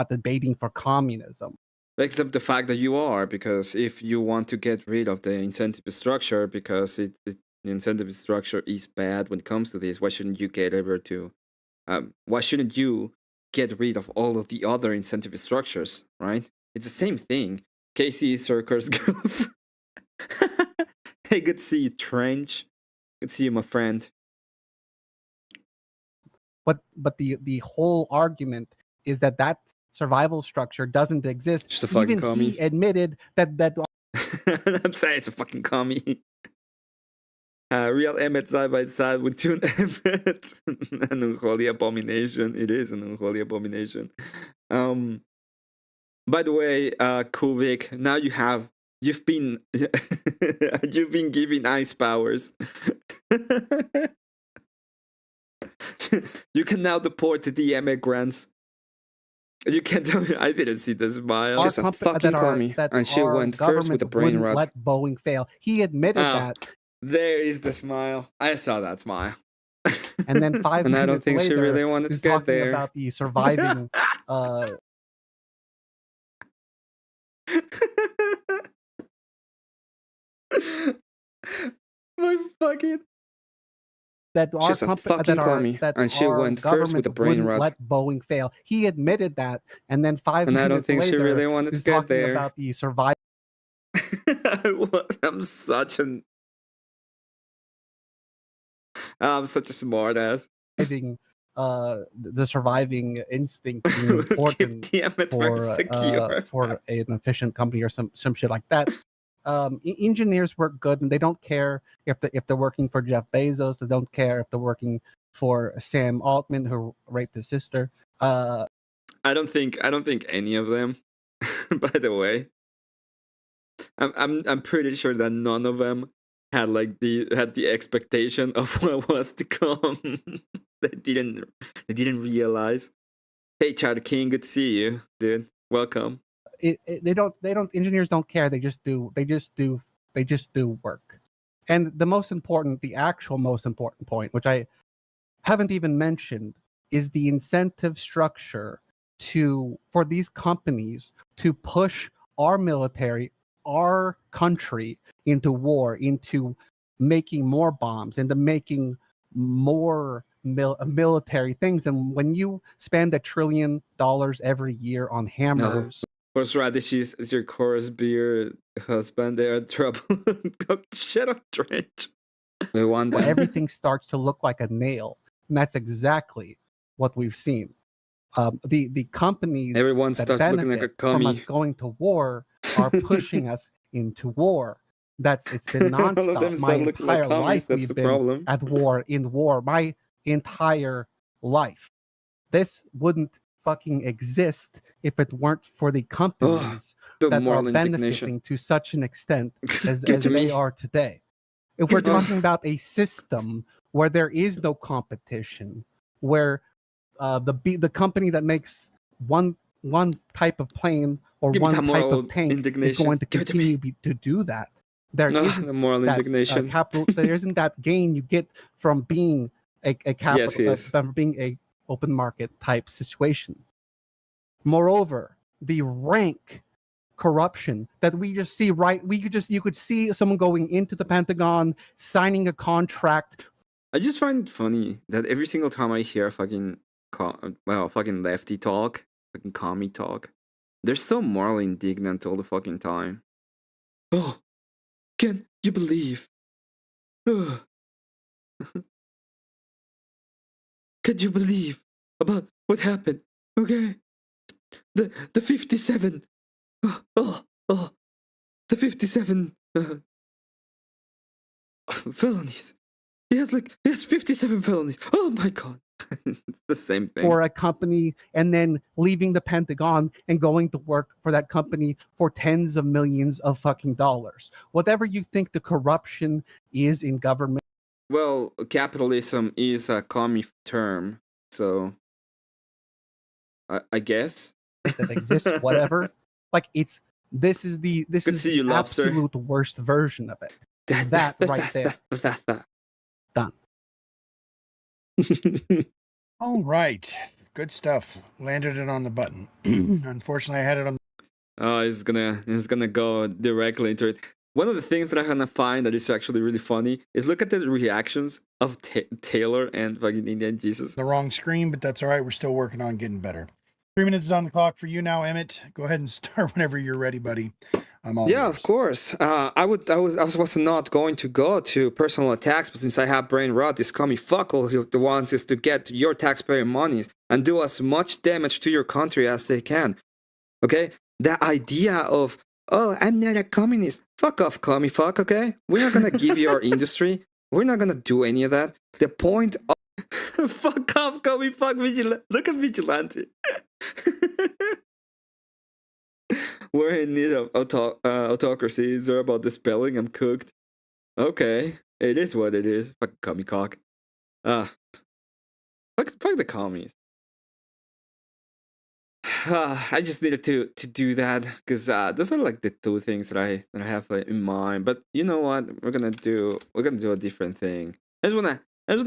debating for communism. Except the fact that you are, because if you want to get rid of the incentive structure, because the incentive structure is bad when it comes to this, why shouldn't you get over to? Why shouldn't you get rid of all of the other incentive structures? Right? It's the same thing. Casey Circus girlfriend. Hey, good to see you, Trench. Good to see you, my friend. But the whole argument is that survival structure doesn't exist. Just a fucking Even commie. he admitted that I'm saying it's a fucking commie. Real Emmet side by side with two Emmet. An unholy abomination. It is an unholy abomination. By the way, Kuvik, now you've been you've been given ice powers. You can now deport the immigrants. You can't tell me I didn't see the smile. She's a fucking commie, and she went first with the brain rot. Let Boeing fail. He admitted that. There is the smile. I saw that smile. And then 5 and minutes I don't think later, she really wanted to he's get talking there. about the surviving. My fucking. That our She's a fucking commie, and she went first with the brain rot. Let Boeing fail. He admitted that, and then 5 And minutes I don't think later, she really wanted to he's get talking there. about the surviving. I'm such a smart ass. The surviving instinct being important for an efficient company or some shit like that. Engineers work good, and they don't care if they're working for Jeff Bezos. They don't care if they're working for Sam Altman, who raped his sister. I don't think any of them. By the way, I'm pretty sure that none of them had like the expectation of what was to come. they didn't realize. Hey, Chad King, good to see you, dude. Welcome. They don't engineers don't care. They just do work. And the actual most important point, which I haven't even mentioned, is the incentive structure for these companies to push our military, our country into war, into making more bombs, into making more military things. And when you spend $1 trillion every year on hammers, Horseradish is your chorus beer husband. They are trouble. Shut up, Trench. We want well, everything starts to look like a nail, and that's exactly what we've seen. The companies Everyone that starts looking like a benefit from us commie. going to war are pushing us into war. It's been All of them nonstop. My start looking like entire commies. life That's we've the been problem. at war, in war. My entire life. This wouldn't fucking exist if it weren't for the companies The that are moral benefiting indignation. to such an extent as Give it to they me. are today. If we're talking about a system where there is no competition, where the company that makes one type of plane or Give me one that type moral of tank is indignation. going to Give it to me. continue to do that, there No, isn't the moral that indignation. there isn't that gain you get from being a capital, yes. from being a open market type situation. Moreover, the rank corruption that we just see, right? You could see someone going into the Pentagon, signing a contract. I just find it funny that every single time I hear fucking lefty talk, fucking commie talk, they're so morally indignant all the fucking time. Oh, can you believe? Can you believe about what happened? Okay, the 57. The 57 felonies. He has 57 felonies. Oh my god. It's the same thing. For a company and then leaving the Pentagon and going to work for that company for tens of millions of fucking dollars. Whatever you think the corruption is in government. Well, capitalism is a commie term, so I guess that exists, whatever. This is the absolute worst version of it. That right there. Done. All right. Good stuff. Landed it on the button. Unfortunately, I had it on. It's gonna go directly into it. One of the things that I'm gonna find that is actually really funny is look at the reactions of Taylor and fucking Indian Jesus. The wrong screen, but that's all right. We're still working on getting better. 3 minutes is on the clock for you now, Emmett. Go ahead and start whenever you're ready, buddy. I'm all Yeah, yours. of course. I was not going to go to personal attacks, but since I have brain rot, this commie fuckle who wants is to get your taxpayer money and do as much damage to your country as they can. Okay? The idea of, oh, I'm not a communist. Fuck off, commie fuck, okay? We're not gonna give you our industry. We're not gonna do any of that. The point of fuck off, commie fuck, vigilante. Look at vigilante. We're in need of autocracy. Is there about the spelling? I'm cooked. Okay, it is what it is. Fuck commie cock. Fuck the commies. I just needed to do that because those are like the two things that I have in mind. But you know what? We're gonna do a different thing. I just wanna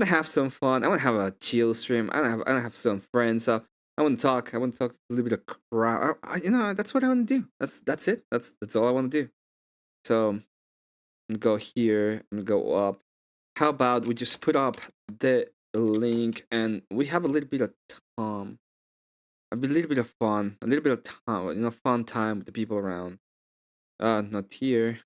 have some fun. I wanna have a chill stream. I wanna have some friends up. I want to talk a little bit of crap. You know, that's what I want to do. That's it. That's all I want to do. So I'm gonna go here. I'm gonna go up. How about we just put up the link and we have a little bit of time, a little bit of fun, a little bit of time, fun time with the people around. Not here.